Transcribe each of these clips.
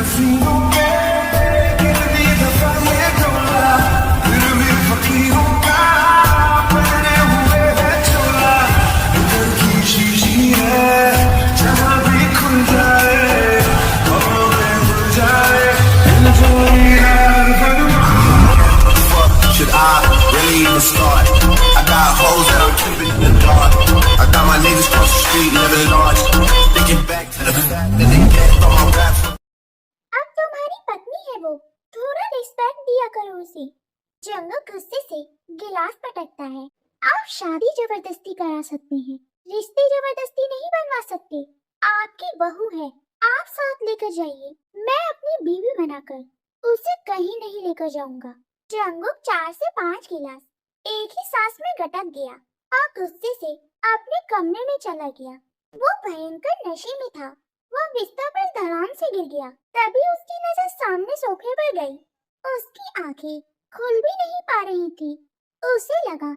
हसीनों के गिरती दफा ये डोला, फिर भी फकीरों का पहने हुए है चोला। दिल की शीशी है जहाँ भी खुल जाए, हवा में घुल जाए दिल जो यार भगवान। Should I really even start? I got hoes that I'm keeping in the dark. I got my niggas cross the street living large. Thinking back to the fact that they can't throw my raps. अब तुम्हारी पत्नी है वो, थोड़ा respect दिया करो उसे। जंगल गुस्से से गिलास पटकता है। आप शादी जबरदस्ती करा सकते हैं, रिश्ते जबरदस्ती नहीं बनवा सकते। आपकी बहू है, आप साथ लेकर जाइए। मैं अपनी बीवी बनाकर उसे कहीं नहीं लेकर जाऊंगा। जंगुक 4 से 5 गिलास एक ही सांस में गटक गया और गुस्से से अपने कमरे में चला गया। वो भयंकर नशे में था। वो बिस्तर पर धड़ाम से गिर गया। तभी उसकी नजर सामने सोफे पर गई। उसकी आंखें खुल भी नहीं पा रही थी। उसे लगा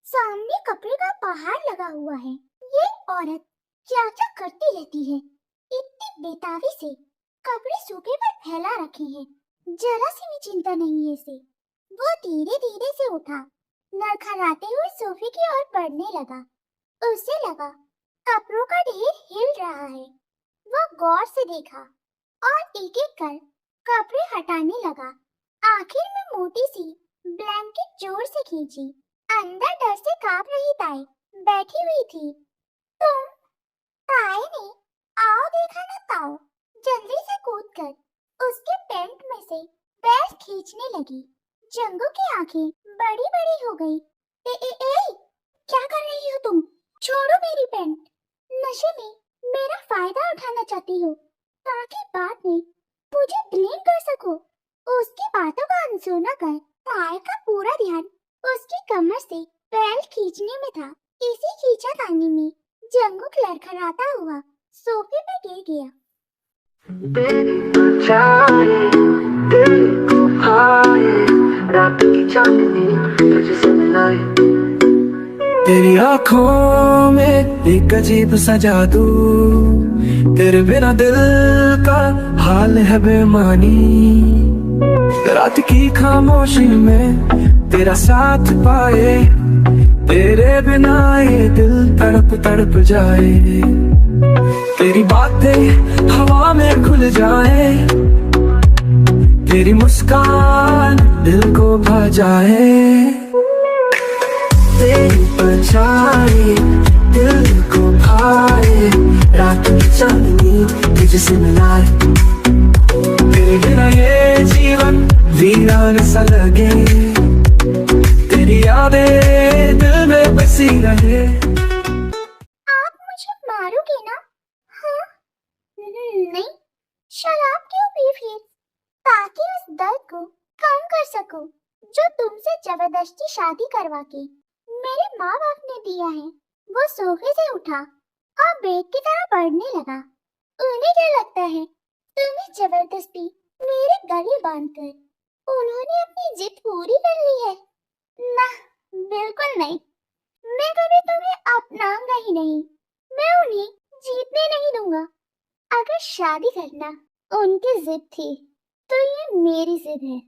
सामने कपड़े का पहाड़ लगा हुआ है। ये औरत क्या क्या करती रहती है। इतनी बेताबी से कपड़े सोफे पर फैला रखे हैं, जरा सी भी चिंता नहीं है इसे। वो धीरे धीरे से उठा, लड़खड़ाते हुए सोफे की ओर बढ़ने लगा। उसे लगा कपड़ों का ढेर हिल रहा है। वो गौर से देखा और एक एक कर कपड़े हटाने लगा। आखिर में मोटी सी ब्लैंकेट जोर से खींची। अंदर डर से कांप रही ताई बैठी हुई थी। तुम? ताई ने आओ देखा ना ताओ, जल्दी से कूदकर उसके पैंट में से बेल्ट खींचने लगी। जंगू की आंखें बड़ी बड़ी हो गई। ए, क्या कर रही हो तुम? छोड़ो मेरी पैंट। नशे में मेरा फायदा उठाना चाहती हो ताकि बाद में मुझे ब्लेम कर सको। उसकी बातों का अनसुना कर ताई का पूरा ध्यान उसकी कमर से बेल्ट खींचने में था। इसी खींचातानी में जंगुक लड़खड़ाता हुआ सोफे पर गिर गया। रात की चांदनी तुझसे मिलाए, तेरी आँखों में एक अजीब सा जादू, तेरे बिना दिल का हाल है बेमानी। रात की खामोशी में तेरा साथ पाए, तेरे बिना ये दिल तड़प तड़प जाए। तेरी बातें हवा में खुल जाए, तेरी मुस्कान दिल को भा जाए। तेरी परछाई दिल को भाए, रात की चांदनी तुझसे मिलाए। तेरे बिना ये जीवन वीरान सा लगे, तेरी यादें दिल में बसी रहे। आप मुझे मारोगे ना? हाँ? नहीं, शराब क्यों पी फिर? ताकि उस दर्द को कम कर सकूं जो तुमसे जबरदस्ती शादी करवा के मेरे माँ बाप ने दिया है। वो सोफे से उठा और बेड की तरफ बढ़ने लगा। उन्हें क्या लगता है तुम्हें जबरदस्ती मेरे गले बांधकर उन्होंने अपनी जिद पूरी कर ली है? ना, बिल्कुल नहीं। मैं कभी तुम्हें अपनाऊंगा ही नहीं। मैं उन्हें जीतने नहीं दूंगा। अगर शादी करना उनकी जिद थी तो ये मेरी जिद है,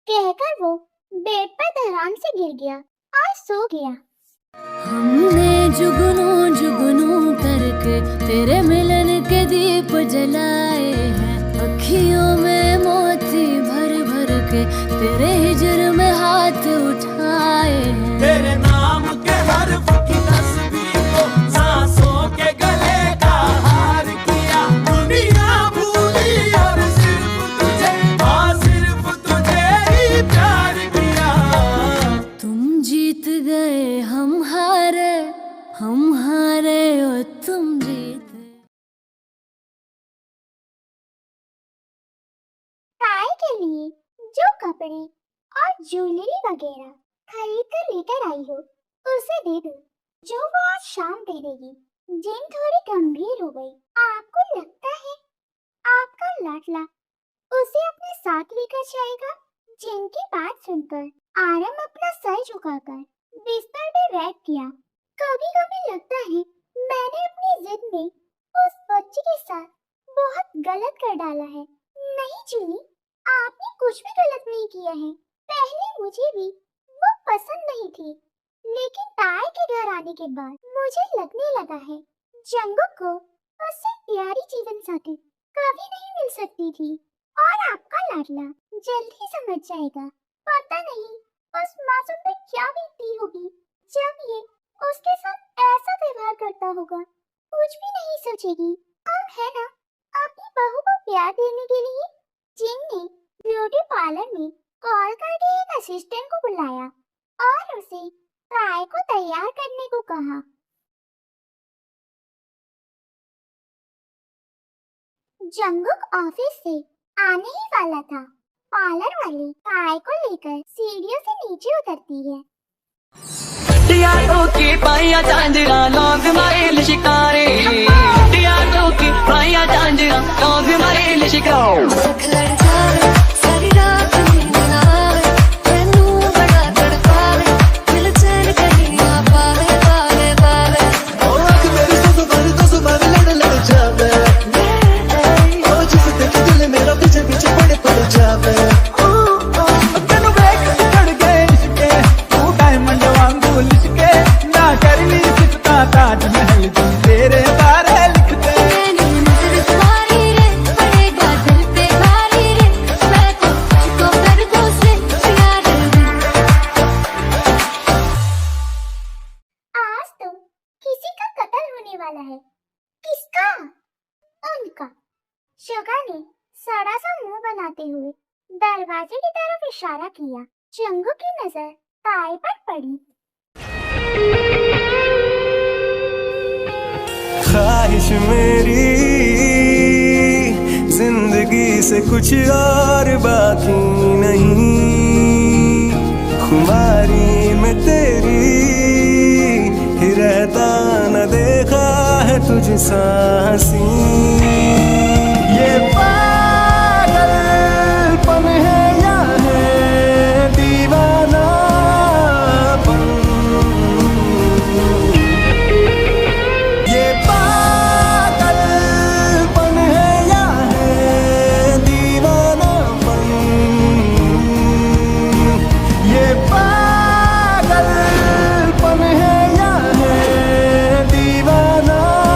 कहकर वो बेड पर धड़ाम से गिर गया और सो गया। हमने जुगनू जुगनू करके तेरे मिलन के दीप जलाए हैं, अखियों में मोती भर भर के तेरे हिजर में हाथ उठाए हैं। तेरे नाम के हर्फ की तस्वीर को सांसों के गले का हार किया। दुनिया भूली और सिर्फ तुझे, हाँ सिर्फ तुझे ही प्यार किया। तुम जीत गए हम हारे और तुम जीते। ताई के लिए जो कपड़े और ज्वेलरी वगैरह खरीद कर लेकर आई हो उसे दे दो, जो वो आज शाम पहनेगी। जिन थोड़ी गंभीर हो गई। आपको लगता है आपका लाडला उसे अपने साथ लेकर जाएगा? जिनकी बात सुनकर आरम अपना सर झुकाकर बिस्तर पे बैठ गया। कभी कभी लगता है मैंने अपनी जिद में उस बच्ची के साथ बहुत गलत कर डाला है। नहीं चीनी, आपने कुछ भी गलत नहीं किया है। पहले मुझे भी वो पसंद नहीं थी, लेकिन ताए के घर आने के बाद मुझे लगने लगा है जंगुक को उससे प्यारी जीवन साथी कभी नहीं मिल सकती थी। और आपका लाडला जल्दी समझ जाएगा। पता नहीं उस मासूम पे क्या बीतती होगी जब ये उसके साथ ऐसा व्यवहार करता होगा। कुछ भी नहीं सोचेगी। हम है ना अपनी बहू को प्यार देने के लिए जिन ने ब्यूटी पार्लर में कॉल करके एक असिस्टेंट को बुलाया और उसे ताए को तैयार करने को कहा। जंगुक ऑफिस से आने ही वाला था। पार्लर वाली ताए को लेकर सीढ़ियों से नीचे उतरती है। टियारो की पाया चांदरा लोग मारे शिकारे, टियारो की पाया चांदरा लोग मारे शिकारे। ताजमहल तेरे बारे लिखते आज तो किसी का कत्ल होने वाला है। किसका? उनका। शुगा ने सड़ा सा मुंह बनाते हुए दरवाजे की तरफ इशारा किया। जंगू की नजर ताए पर पड़ी। ख्वाहिश मेरी जिंदगी से कुछ और बाकी नहीं, खुमारी में तेरी ही रहता न देखा है तुझसा हंसी। ये पागलपन है या है दीवानापन, ये पागलपन है या है दीवानापन, ये पागलपन है या है दीवानापन।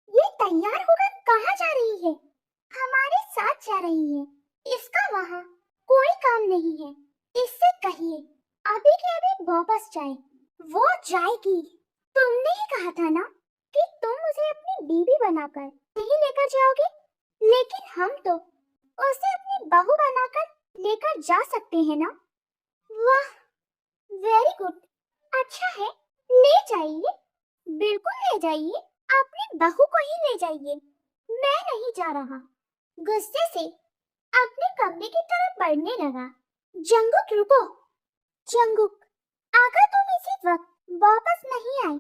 ये तैयार होकर कहाँ जा रही है? हमारे साथ जा रही है। इसका वहाँ कोई काम नहीं है। इससे कहिए अभी के अभी वापस जाए। वो जाएगी। तुमने ही कहा था ना कि तुम उसे अपनी बीवी बनाकर नहीं लेकर जाओगे, लेकिन हम तो उसे अपनी बहू बनाकर लेकर जा सकते हैं ना। वाह, वेरी गुड। अच्छा है, ले जाइए, बिल्कुल ले जाइए। अपनी बहू को ही ले जाइए। मैं नहीं जा रहा। गुस्से से अपने कमरे की तरफ बढ़ने लगा। जंगुक रुको। जंगुक, अगर तुम इसी वक्त वापस नहीं आए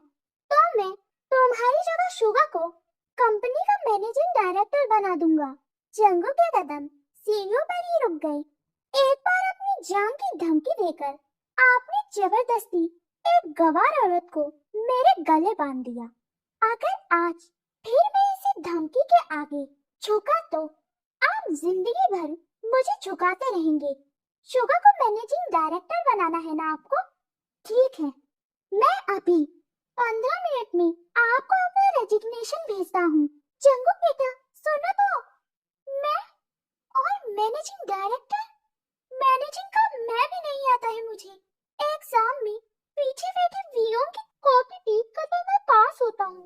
तो मैं तुम्हारी जगह शुगा को कंपनी का मैनेजिंग डायरेक्टर बना दूंगा। जंगुक के कदम सीढ़ियों पर ही रुक गए। एक बार अपनी जान की धमकी देकर आपने जबरदस्ती एक गवार औरत को मेरे गले बांध दिया। अगर आज फिर मैं इसी धमकी के आगे झुका तो आप जिंदगी भर मुझे झुकाते रहेंगे। शुगा को मैनेजिंग डायरेक्टर बनाना है ना आपको? ठीक है, मैं अभी 15 मिनट में आपको अपना रेजिग्नेशन भेजता हूँ। जंगुक बेटा सुनो तो, मैं और मैनेजिंग डायरेक्टर, मैनेजिंग का मैं भी नहीं आता है मुझे। एग्जाम में पीछे बैठे वीरों की कॉपी देख कर तो मैं पास होता हूँ।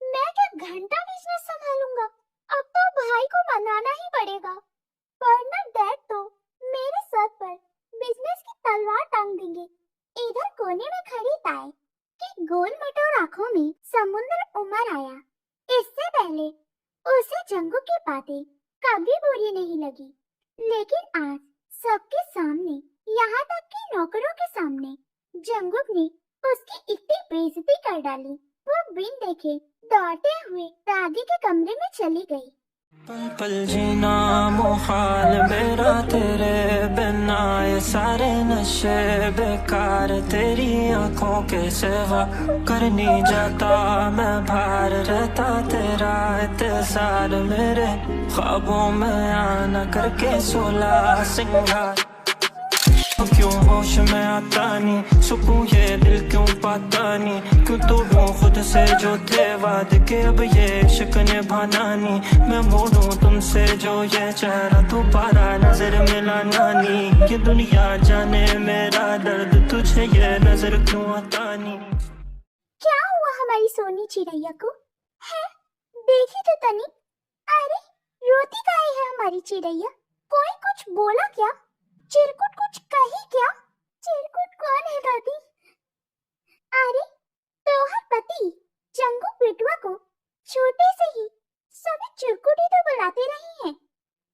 मैं क्या घंटा बिजनेस संभालूंगा? अब तो भाई को मनाना ही पड़ेगा, वरना डैड तो मेरे सर पर बिजनेस की तलवार टांग देंगे। इधर कोने में खड़ी ताए की गोल मटोर आंखों में समुद्र उमड़ आया। इससे पहले उसे जंगू की बातें कभी बुरी नहीं लगी, लेकिन आज सबके सामने, यहाँ तक कि नौकरों के सामने, जंगुक ने उसकी इतनी बेइज्जती कर डाली वो बिन देखे दौड़ते हुए दादी के कमरे में चली गई। पल पल जीना मुहाल मेरा तेरे बिना, ये सारे नशे बेकार, तेरी आंखों के सिवा कर नहीं जाता मैं भार, रहता तेरा इंतजार मेरे ख्वाबों में आना करके 16 सिंगार। क्यों होश में आता नहीं, सुकून ये दिल क्यों पाता नहीं, क्यों तोड़ूं खुद से जो थे वादे के, अब ये इश्क निभाना नहीं, मैं मोड़ूं तुमसे जो ये चेहरा दोबारा नजर मिलाना नहीं, ये दुनिया जाने मेरा दर्द तुझे ये नजर क्यों आता नहीं। क्या हुआ हमारी सोनी चिड़ैया को? है देखी तो तनी। अरे रोती काहे है हमारी चिड़ैया? कोई कुछ बोला क्या? चिरकुट कुछ कही क्या? चिरकुट कौन है दादी? अरे तोहर पति जंगू पिटुआ को छोटे से ही सभी चिरकुट ही तो बुलाते रही हैं।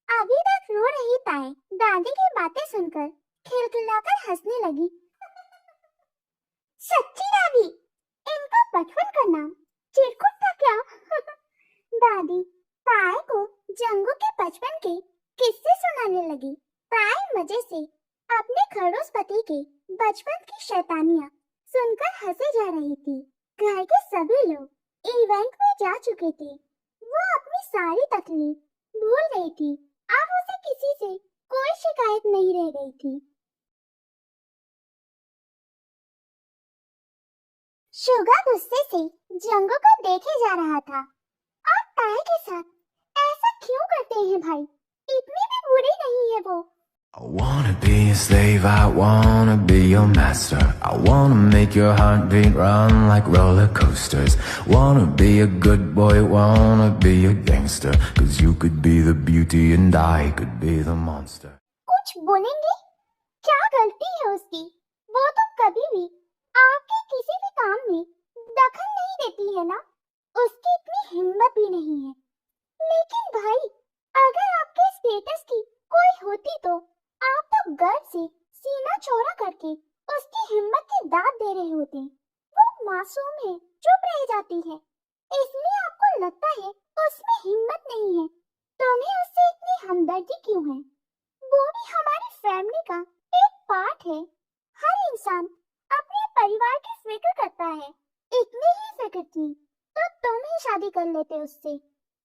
अभी तक रो रही ताए दादी की बातें सुनकर खिलखिलाकर हंसने लगी। सच्ची दादी, इनका बचपन का नाम चिरकुट था क्या? दादी ताए को जंगू के बचपन के किस्से सुनाने लगी। ताए मजे से अपने खड़ूस पति के बचपन की शैतानियां सुनकर हंसे जा रही थी। घर के सभी लोग इवेंट में जा चुके थे। वो अपनी सारी तकलीफ भूल गई थी। अब उसे किसी से कोई शिकायत नहीं रह गई थी। शुगा गुस्से से जंगू को देखे जा रहा था और ताए के साथ ऐसा क्यों करते हैं भाई? इतने भी बुरे नहीं है वो। I wanna be a slave, I wanna be your master, I wanna make your heartbeat run like roller coasters, wanna be a good boy, wanna be a gangster, 'cause you could be the beauty and I could be the monster. कुछ बोलेंगे? क्या गलती है उसकी? वो तो कभी भी आपके किसी भी काम में दखल नहीं देती है ना। उसकी इतनी हिम्मत भी नहीं है। लेकिन भाई अगर आपके स्टेटस की कोई होती तो आप तो गर्व से सीना चौड़ा करके उसकी हिम्मत की दाद दे रहे होते। वो मासूम है, चुप रह जाती है, इसलिए आपको लगता है उसमें हिम्मत नहीं है। तुम्हें उससे इतनी हमदर्दी क्यों है? वो भी हमारी फैमिली का एक पार्ट है। हर इंसान अपने परिवार की फिक्र करता है। इतनी ही फिक्र थी तो तुम ही शादी कर लेते उससे।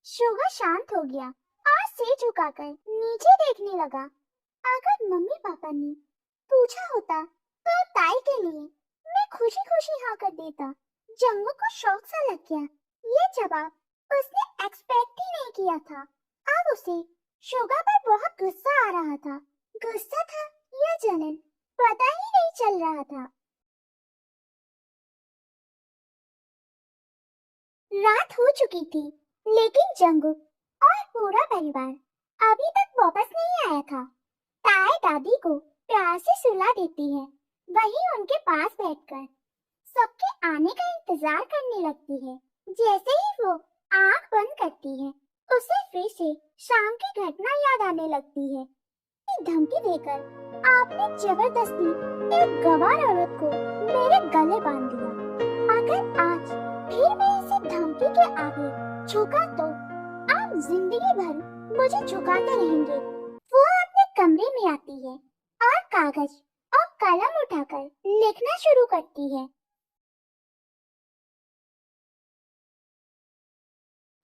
शुगा शांत हो गया और सिर झुकाकर नीचे देखने लगा। अगर मम्मी पापा ने पूछा होता तो ताई के लिए मैं खुशी खुशी हाँ कर देता। जंगू को शौक सा लग गया। ये जवाब उसने एक्सपेक्ट ही नहीं किया था। अब उसे शुगा पर बहुत गुस्सा आ रहा था। गुस्सा था या जलन पता ही नहीं चल रहा था। रात हो चुकी थी लेकिन जंगू और पूरा परिवार अभी तक वापस नहीं आया था। ताए दादी को प्यार से सुला देती है, वही उनके पास बैठकर सबके आने का इंतजार करने लगती है। जैसे ही वो आंख बंद करती है उसे फिर से शाम की घटना याद आने लगती है। धमकी देकर आपने जबरदस्ती एक गवार औरत को मेरे गले बांध दिया। अगर आज फिर मैं इसे धमकी के आगे झुका तो आप जिंदगी भर मुझे झुकाते रहेंगे। वो अपने कमरे में आती है और कागज और कलम उठाकर लिखना शुरू करती है।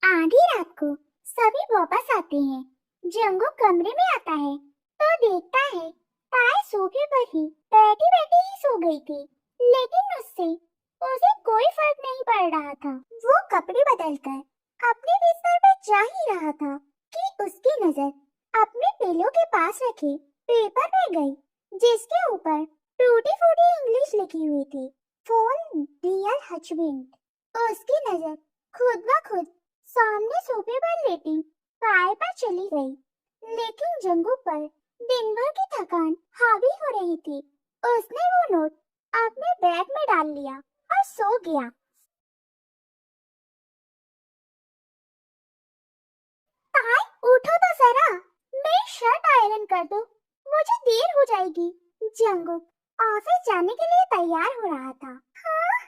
आधी रात को सभी वापस आते हैं। जंगू कमरे में आता है तो देखता है ताए सोफे पर ही बैठी बैठी ही सो गई थी, लेकिन उसे कोई फर्क नहीं पड़ रहा था। वो कपड़े बदलकर अपने बिस्तर पर जा ही रहा था कि उसकी नजर अपने पिलो के पास रखे पेपर पे गई, जिसके ऊपर टूटी फूटी इंग्लिश लिखी हुई थी, फॉर डियर हस्बैंड। उसकी नजर खुद ब खुद सामने सोफे पर लेटी ताए पर चली गई, लेकिन जंगू पर दिन भर की थकान हावी हो रही थी। उसने वो नोट अपने बैग में डाल लिया और सो गया। ताए उठो तो जरा, मेरी शर्ट आयरन कर दो, मुझे देर हो जाएगी। जंगू ऑफिस जाने के लिए तैयार हो रहा था। हाँ?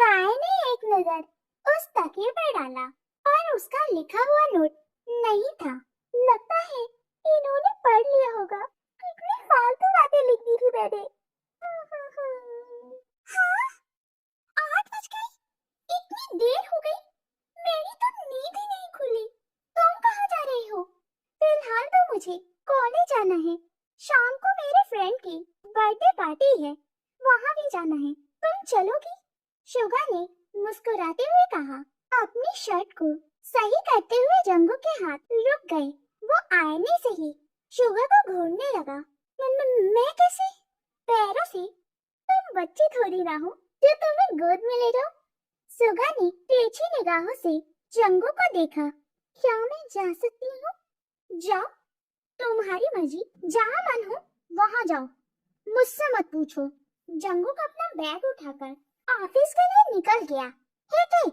काय ने एक नजर उस तकिए पर डाला और उसका लिखा हुआ नोट नहीं था। लगता है इन्होंने पढ़ लिया होगा। कितनी फालतू बातें लिख दी थी मैंने। हाँ, 8 बज गई। इतनी देर हो गई, मेरी तो नींद ही नहीं खुली। तुम कहाँ जा रही हो? फिलहाल तो मुझे कॉलेज जाना है। शाम को मेरे फ्रेंड की बर्थडे पार्टी है, वहाँ भी जाना है। तुम चलोगी? शुगा ने मुस्कुराते हुए कहा। अपनी शर्ट को सही करते हुए जंगू के हाथ रुक गए। वो आईने से ही शुगा को घूरने लगा। मैं कैसे? पैरों से। तुम बच्ची थोड़ी ना हो जो तुम्हें गोद में ले जाओ। सुगा ने तिरछी निगाहों से जंगू को देखा। क्या मैं जा सकती हूँ? जाओ, तुम्हारी मर्जी। जहाँ मन हो वहाँ जाओ, मुझसे मत पूछो। जंगू को अपना बैग उठाकर ऑफिस के लिए निकल गया। हे,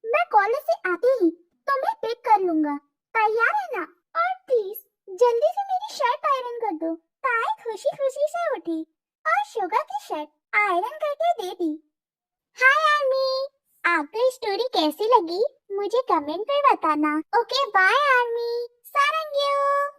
मैं कॉलेज से आते ही तुम्हें पिक कर लूंगा। तैयार है ना? और प्लीज जल्दी से मेरी शर्ट आयरन कर दो। ताई खुशी खुशी से उठी और शुगा की शर्ट आयरन करके दे दी। हाय आर्मी, आपको स्टोरी कैसी लगी मुझे कमेंट में बताना। Okay bye army, सारंग्यो।